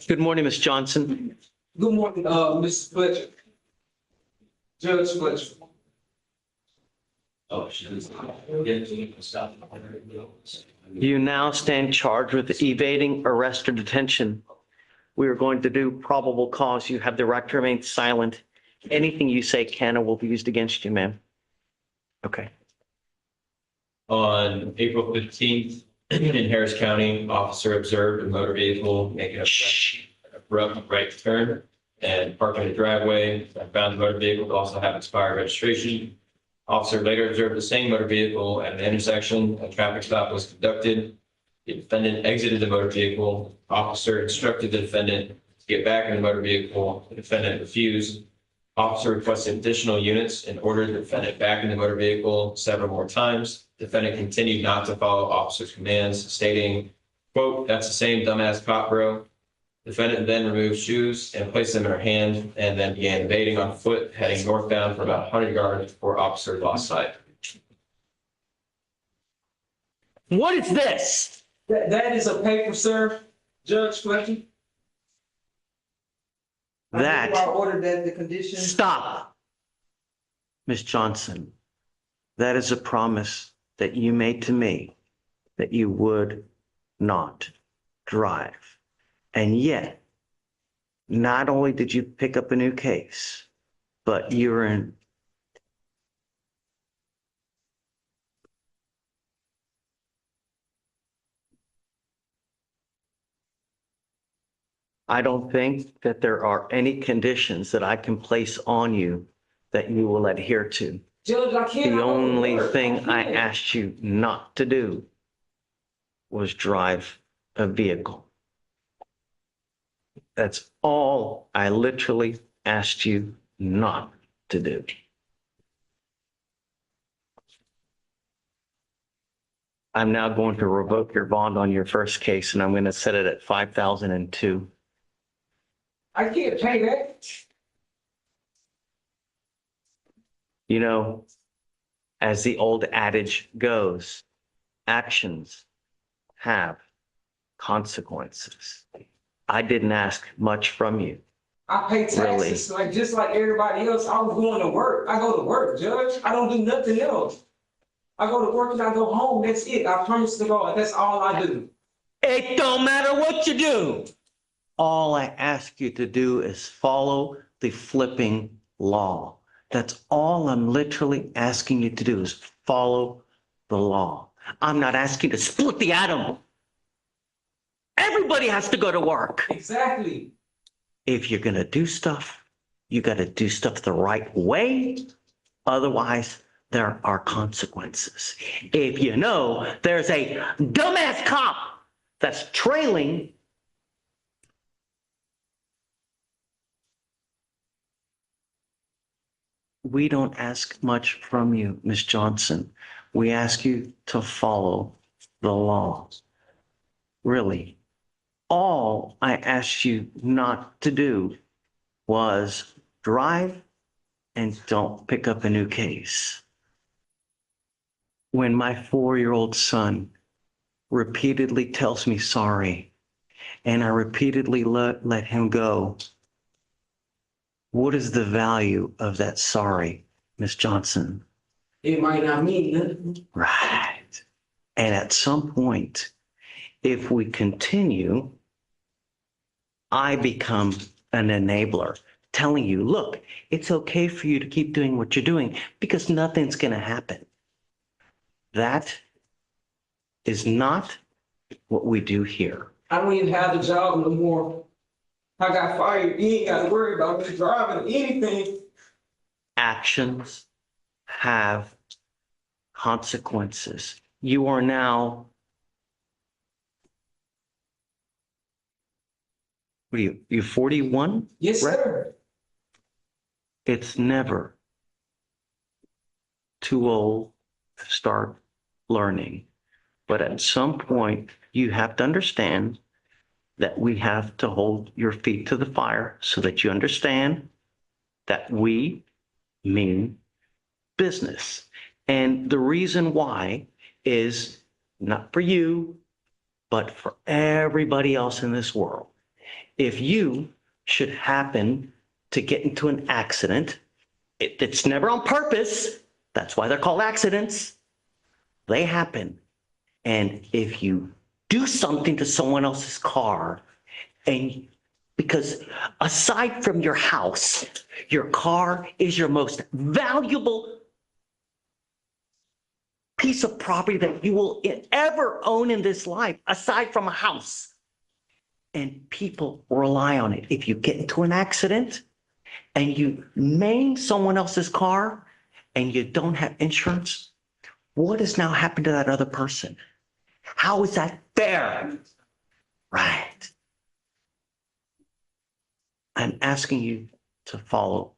Good morning, Ms. Johnson. Good morning, Mr. Fletcher. Judge Fletcher. You now stand charged with evading arrest or detention. We are going to do probable cause. You have the right to remain silent. Anything you say can or will be used against you, ma'am. Okay. On April 15th, in Harris County, officer observed a motor vehicle making an abrupt right turn and parking in the driveway. I found the motor vehicle to also have expired registration. Officer later observed the same motor vehicle at an intersection. A traffic stop was conducted. The defendant exited the motor vehicle. Officer instructed the defendant to get back in the motor vehicle. The defendant refused. Officer requested additional units and ordered the defendant back in the motor vehicle several more times. Defendant continued not to follow officer's commands, stating, quote, "That's the same dumbass cop, bro." Defendant then removed shoes and placed them in her hand and then began evading on foot, heading northbound for about 100 yards before officer lost sight. What is this? That is a paper, sir, Judge Fletcher. That. I ordered that the conditions. Stop. Ms. Johnson, that is a promise that you made to me that you would not drive. And yet, not only did you pick up a new case, but you're in. I don't think that there are any conditions that I can place on you that you will adhere to. Judge, I can't. The only thing I asked you not to do was drive a vehicle. That's all I literally asked you not to do. I'm now going to revoke your bond on your first case, and I'm going to set it at 5,002. I can't pay that. You know, as the old adage goes, actions have consequences. I didn't ask much from you. I pay taxes like just like everybody else. I was going to work. I go to work, Judge. I don't do nothing else. I go to work and I go home. That's it. I promise to God. That's all I do. It don't matter what you do. All I ask you to do is follow the flipping law. That's all I'm literally asking you to do is follow the law. I'm not asking you to split the atom. Everybody has to go to work. Exactly. If you're going to do stuff, you got to do stuff the right way. Otherwise, there are consequences. If you know there's a dumbass cop that's trailing, we don't ask much from you, Ms. Johnson. We ask you to follow the law. Really, all I asked you not to do was drive and don't pick up a new case. When my 4-year-old son repeatedly tells me sorry, and I repeatedly let him go, what is the value of that sorry, Ms. Johnson? It might not mean nothing. Right. And at some point, if we continue, I become an enabler, telling you, look, it's okay for you to keep doing what you're doing because nothing's going to happen. That is not what we do here. I don't even have the job no more. I got fired. You ain't got to worry about me driving or anything. Actions have consequences. You are now, what are you 41? Yes, Right? sir. It's never too old to start learning. But at some point, you have to understand that we have to hold your feet to the fire so that you understand that we mean business. And the reason why is not for you, but for everybody else in this world. if you should happen to get into an accident, it's never on purpose. That's why they're called accidents. They happen. And if you do something to someone else's car, and because aside from your house, your car is your most valuable piece of property that you will ever own in this life, aside from a house. And people rely on it. If you get into an accident and you maim someone else's car and you don't have insurance, what has now happened to that other person? How is that fair? Right. I'm asking you to follow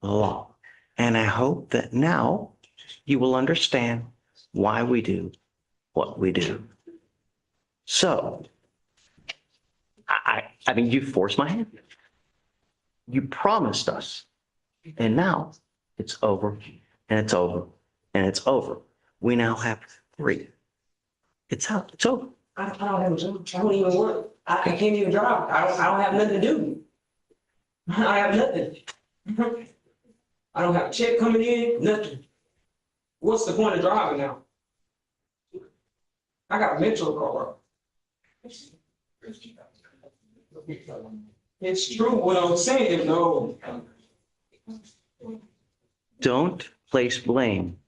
the law. And I hope that now you will understand why we do what we do. So, I mean, you forced my hand. You promised us. And now it's over, and it's over, and it's over. We now have 3. It's out. It's over. I don't have a job. I don't even work. I can't even drive. I don't have nothing to do. I have nothing. I don't have a check coming in, nothing. What's the point of driving now? I got a Metro car. It's true what I'm saying, though. Don't place blame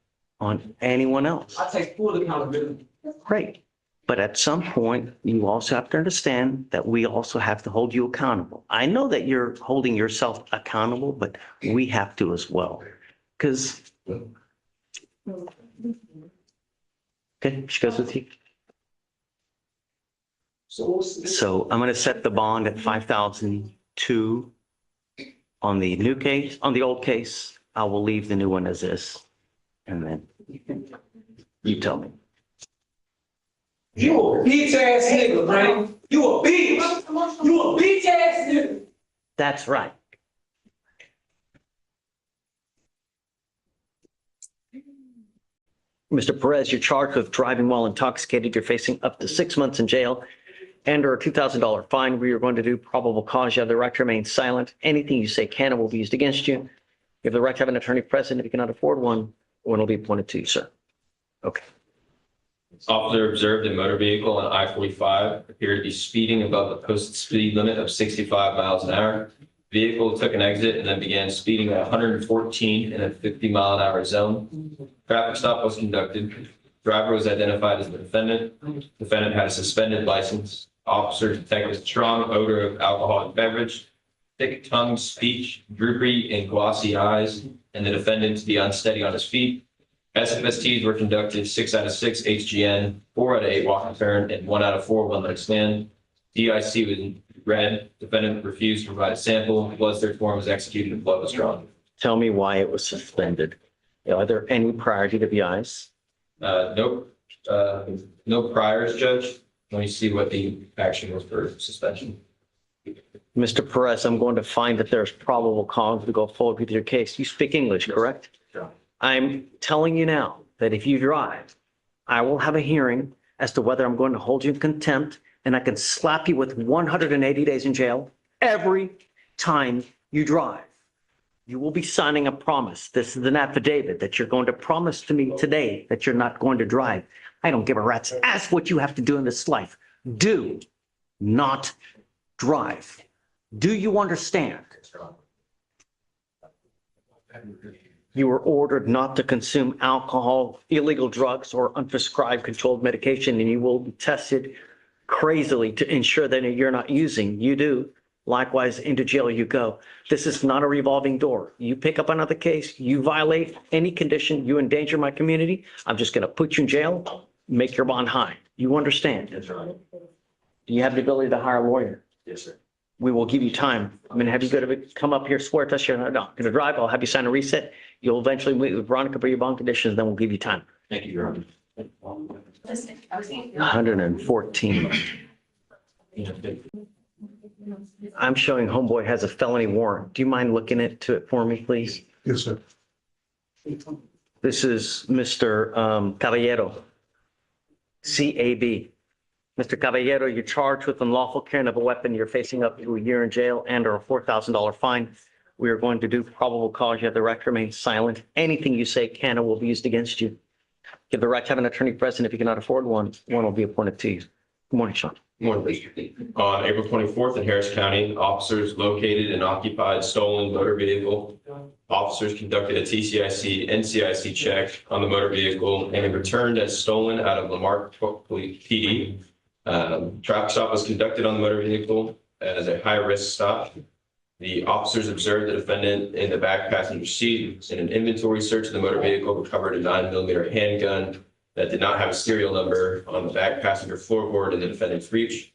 on anyone else. I take full accountability. Great. But at some point, you also have to understand that we also have to hold you accountable. I know that you're holding yourself accountable, but we have to as well. Because, okay, she goes with you. So I'm going to set the bond at 5,002 on the new case. On the old case, I will leave the new one as is. And then you tell me. You a bitch ass nigga, man. You a bitch. You a bitch ass nigga. That's right. Mr. Perez, you're charged with driving while intoxicated. You're facing up to 6 months in jail and or a $2,000 fine. We are going to do probable cause. You have the right to remain silent. Anything you say can and will be used against you. You have the right to have an attorney present. If you cannot afford one will be appointed to you, sir. Okay. Officer observed a motor vehicle on I-45 appeared to be speeding above the posted speed limit of 65 miles an hour. Vehicle took an exit and then began speeding at 114 in a 50-mile-an-hour zone. Traffic stop was conducted. Driver was identified as the defendant. Defendant had a suspended license. Officers detected a strong odor of alcoholic beverage, thick-tongued speech, droopy and glossy eyes, and the defendant to be unsteady on his feet. SFSTs were conducted 6 out of 6 HGN, 4 out of 8 walk and turn, and 1 out of 4 one-leg stand. DIC was red. Defendant refused to provide a sample. Blood search warrant was executed and blood was drawn. Tell me why it was suspended. Are there any prior DWIs? Nope. No priors, Judge. Let me see what the action was for suspension. Mr. Perez, I'm going to find that there's probable cause to go forward with your case. You speak English, correct? Sure. I'm telling you now that if you drive, I will have a hearing as to whether I'm going to hold you in contempt, and I can slap you with 180 days in jail every time you drive. You will be signing a promise. This is an affidavit that you're going to promise to me today that you're not going to drive. I don't give a rat's ass what you have to do in this life. Do not drive. Do you understand? You were ordered not to consume alcohol, illegal drugs, or unprescribed controlled medication, and you will be tested crazily to ensure that you're not using. You do. Likewise, into jail you go. This is not a revolving door. You pick up another case, you violate any condition, you endanger my community, I'm just going to put you in jail, make your bond high. You understand? Yes, sir. Do you have the ability to hire a lawyer? Yes, sir. We will give you time. I'm going to have you go to come up here, swear to us you're not going to drive. I'll have you sign a reset. You'll eventually meet with Veronica for your bond conditions, then we'll give you time. Thank you, Your Honor. 114. I'm showing homeboy has a felony warrant. Do you mind looking into it for me, please? Yes, sir. This is Mr. Caballero, CAB. Mr. Caballero, you're charged with unlawful carrying of a weapon. You're facing up to a year in jail and or a $4,000 fine. We are going to do probable cause. You have the right to remain silent. Anything you say can or will be used against you. You have the right to have an attorney present. If you cannot afford one, one will be appointed to you. Good morning, Sean. On April 24th in Harris County, officers located and occupied stolen motor vehicle. Officers conducted a TCIC, NCIC check on the motor vehicle and it returned as stolen out of Lamar PD. Traffic stop was conducted on the motor vehicle as a high-risk stop. The officers observed the defendant in the back passenger seat. In an inventory search of the motor vehicle, recovered a 9mm handgun that did not have a serial number on the back passenger floorboard in the defendant's reach.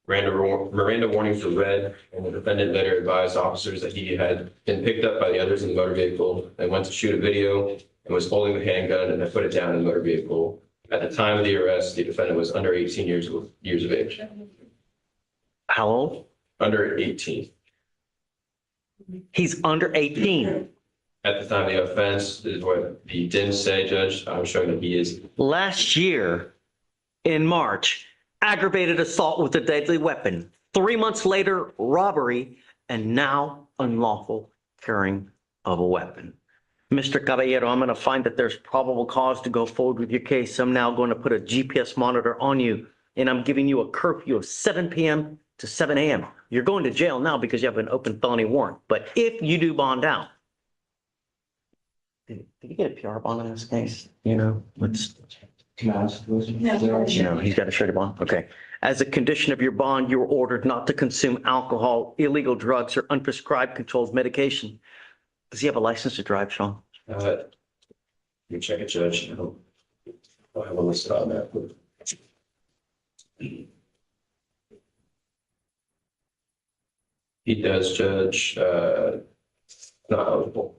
Miranda warnings were read, and the defendant later advised officers that he had been picked up by the others in the motor vehicle and went to shoot a video and was holding the handgun and had put it down in the motor vehicle. At the time of the arrest, the defendant was under 18 years of age. How old? Under 18. He's under 18. At the time of the offense, this is what he didn't say, Judge. I'm showing that he is. Last year in March, aggravated assault with a deadly weapon. 3 months later, robbery, and now unlawful carrying of a weapon. Mr. Caballero, I'm going to find that there's probable cause to go forward with your case. I'm now going to put a GPS monitor on you, and I'm giving you a curfew of 7 p.m. to 7 a.m. You're going to jail now because you have an open felony warrant. But if you do bond out, did you get a PR bond in this case? You know, let's. No, he's got a surety bond. Okay. As a condition of your bond, you were ordered not to consume alcohol, illegal drugs, or unprescribed controlled medication. Does he have a license to drive, Sean? You check it, Judge. I have a list on that. He does, Judge. Not eligible.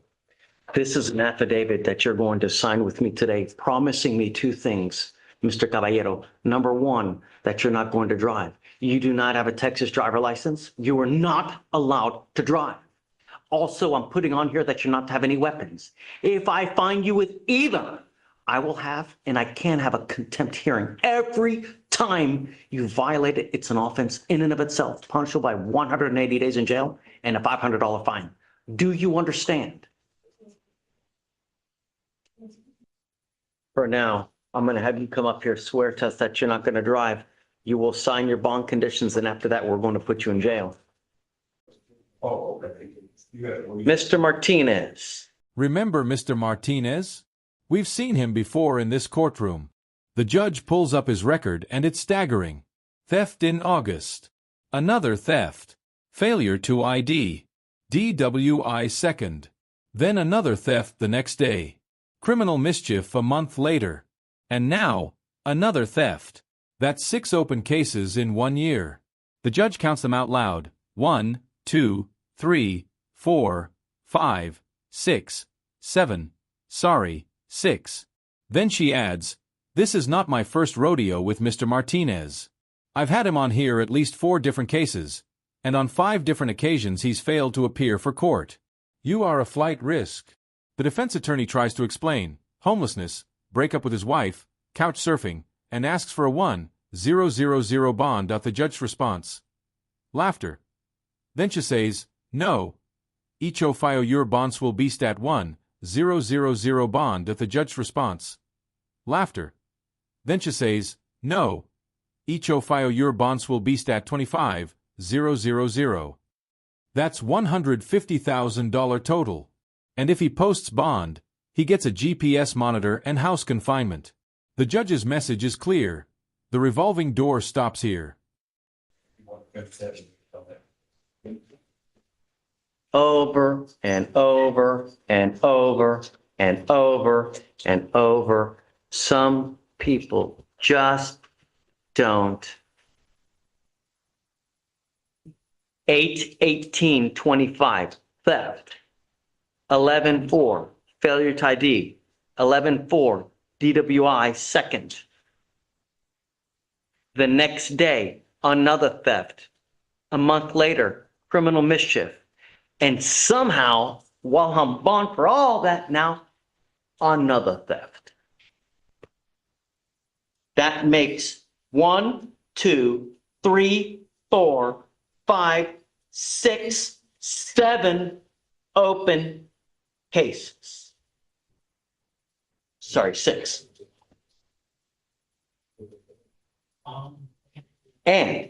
This is an affidavit that you're going to sign with me today, promising me two things, Mr. Caballero. Number one, that you're not going to drive. You do not have a Texas driver license. You are not allowed to drive. Also, I'm putting on here that you're not to have any weapons. If I find you with either, I will have, and I can have a contempt hearing. Every time you violate it, it's an offense in and of itself, punishable by 180 days in jail and a $500 fine. Do you understand? For now, I'm going to have you come up here, swear to us that you're not going to drive. You will sign your bond conditions, and after that, we're going to put you in jail. Oh, okay. Mr. Martinez. Remember Mr. Martinez? We've seen him before in this courtroom. The judge pulls up his record and it's staggering. Theft in August. Another theft. Failure to ID. DWI second. Then another theft the next day. Criminal mischief a month later. And now, another theft. That's 6 open cases in 1 year. The judge counts them out loud. 1, 2, 3, 4, 5, 6, 7. Sorry, 6. Then she adds, "This is not my first rodeo with Mr. Martinez. I've had him on here at least 4 different cases, and on 5 different occasions he's failed to appear for court. You are a flight risk." The defense attorney tries to explain homelessness, breakup with his wife, couch surfing, and asks for a 1,000 bond. The judge's response. Laughter. Then she says, "No. Icho fio your bonds will be stat 1,000 bond." The judge's response. Laughter. Then she says, "No. Icho fio your bonds will be stat 25,000. That's $150,000 total. And if he posts bond, he gets a GPS monitor and house confinement." The judge's message is clear. The revolving door stops here. Over and over and over and over and over. Some people just don't. 8/18/25, theft. 11/4, failure to ID. 11/4, DWI second. The next day, another theft. A month later, criminal mischief. And somehow, while I'm bond for all that, now another theft. That makes 1, 2, 3, 4, 5, 6, 7 open cases. Sorry, 6. And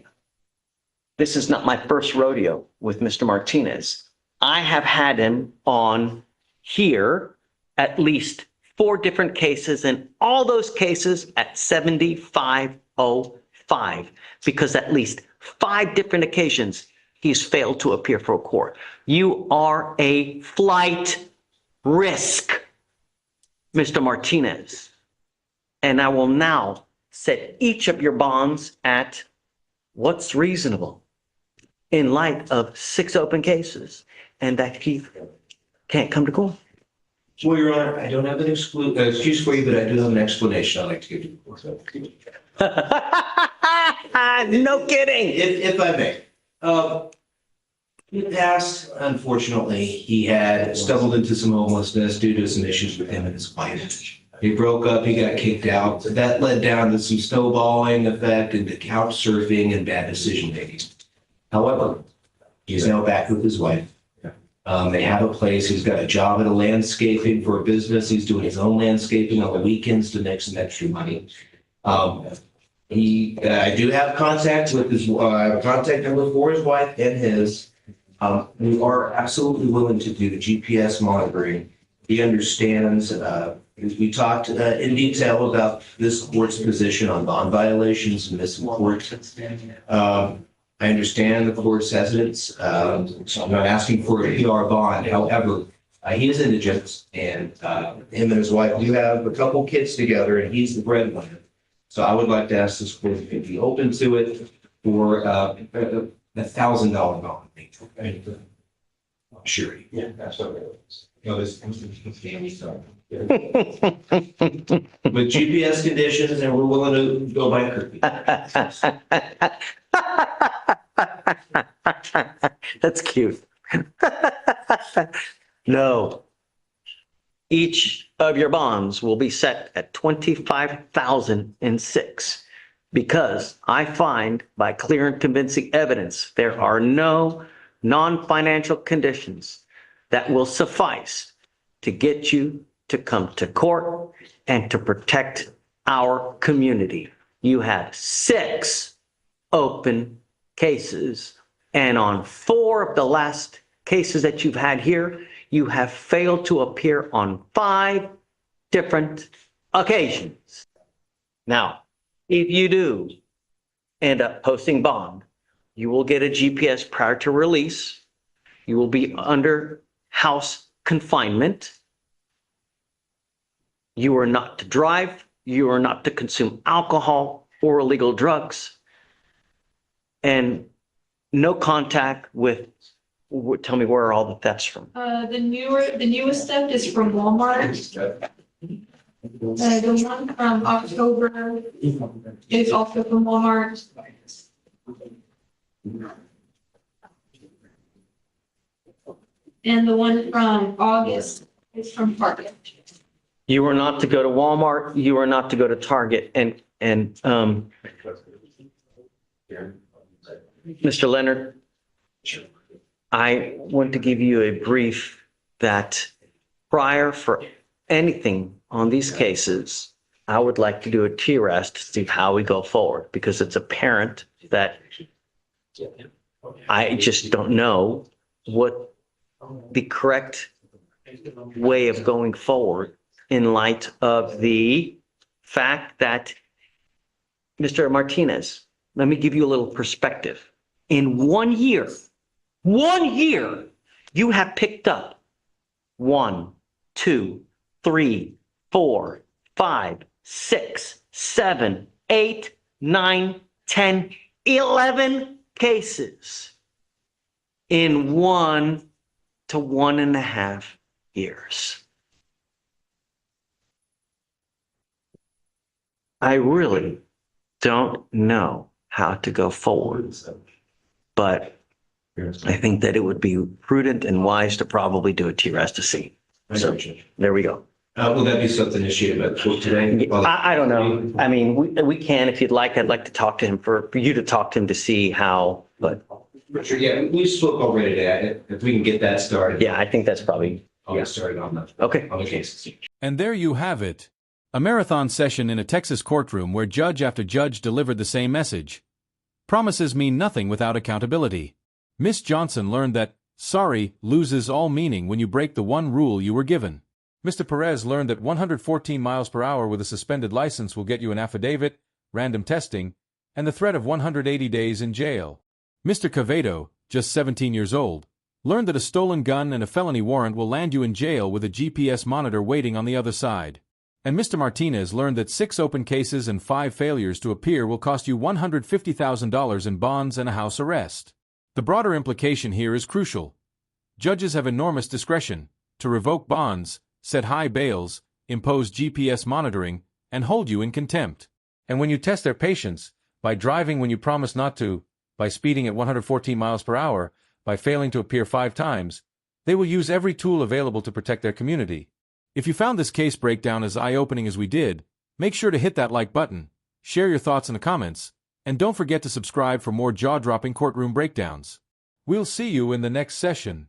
this is not my first rodeo with Mr. Martinez. I have had him on here at least 4 different cases, and all those cases at 7505, because at least 5 different occasions he's failed to appear for a court. You are a flight risk, Mr. Martinez. And I will now set each of your bonds at what's reasonable in light of 6 open cases and that he can't come to court. Well, Your Honor, I don't have an excuse for you, but I do have an explanation I'd like to give you. No kidding. If I may. In the past, unfortunately, he had stumbled into some homelessness due to some issues with him and his wife. He broke up, he got kicked out. That led down to some snowballing effect into couch surfing and bad decision making. However, he's now back with his wife. They have a place. He's got a job at a landscaping for a business. He's doing his own landscaping on the weekends to make some extra money. I do have contact with his, I have a contact number for his wife and his. We are absolutely willing to do GPS monitoring. He understands, we talked in detail about this court's position on bond violations and missing court. I understand the court's hesitance. So I'm not asking for a PR bond. However, he is indigent, and him and his wife do have a couple kids together, and he's the breadwinner. So I would like to ask this court if you'd be open to it for $1,000 bond. Sure. Yeah, absolutely. With GPS conditions, and we're willing to go by curfew. That's cute. No. Each of your bonds will be set at 25,006 because I find by clear and convincing evidence there are no non-financial conditions that will suffice to get you to come to court and to protect our community. You have 6 open cases, and on 4 of the last cases that you've had here, you have failed to appear on 5 different occasions. Now, if you do end up posting bond, you will get a GPS prior to release. You will be under house confinement. You are not to drive. You are not to consume alcohol or illegal drugs. And no contact with, tell me where are all the thefts from? The newest theft is from Walmart. The one from October is also from Walmart. And the one from August is from Target. You are not to go to Walmart. You are not to go to Target. And Mr. Leonard, I want to give you a brief that prior for anything on these cases, I would like to do a TRS to see how we go forward, because it's apparent that I just don't know what the correct way of going forward in light of the fact that, Mr. Martinez, let me give you a little perspective. In 1 year, you have picked up 1, 2, 3, 4, 5, 6, 7, 8, 9, 10, 11 cases in 1 to 1.5 years. I really don't know how to go forward, but I think that it would be prudent and wise to probably do a TRS to see. So there we go. Will that be something issued by the court today? I don't know. I mean, we can, if you'd like, I'd like to talk to him for you to talk to him to see how, but Sure, yeah, we spoke already today. If we can get that started. yeah, I think that's probably, I'll get started on the, okay. on the cases. And there you have it. A marathon session in a Texas courtroom where judge after judge delivered the same message. Promises mean nothing without accountability. Miss Johnson learned that sorry loses all meaning when you break the one rule you were given. Mr. Perez learned that 114 miles per hour with a suspended license will get you an affidavit, random testing, and the threat of 180 days in jail. Mr. Cavedo, just 17 years old, learned that a stolen gun and a felony warrant will land you in jail with a GPS monitor waiting on the other side. And Mr. Martinez learned that 6 open cases and 5 failures to appear will cost you $150,000 in bonds and a house arrest. The broader implication here is crucial. Judges have enormous discretion to revoke bonds, set high bails, impose GPS monitoring, and hold you in contempt. And when you test their patience, by driving when you promised not to, by speeding at 114 miles per hour, by failing to appear 5 times, they will use every tool available to protect their community. If you found this case breakdown as eye-opening as we did, make sure to hit that like button, share your thoughts in the comments, and don't forget to subscribe for more jaw-dropping courtroom breakdowns. We'll see you in the next session.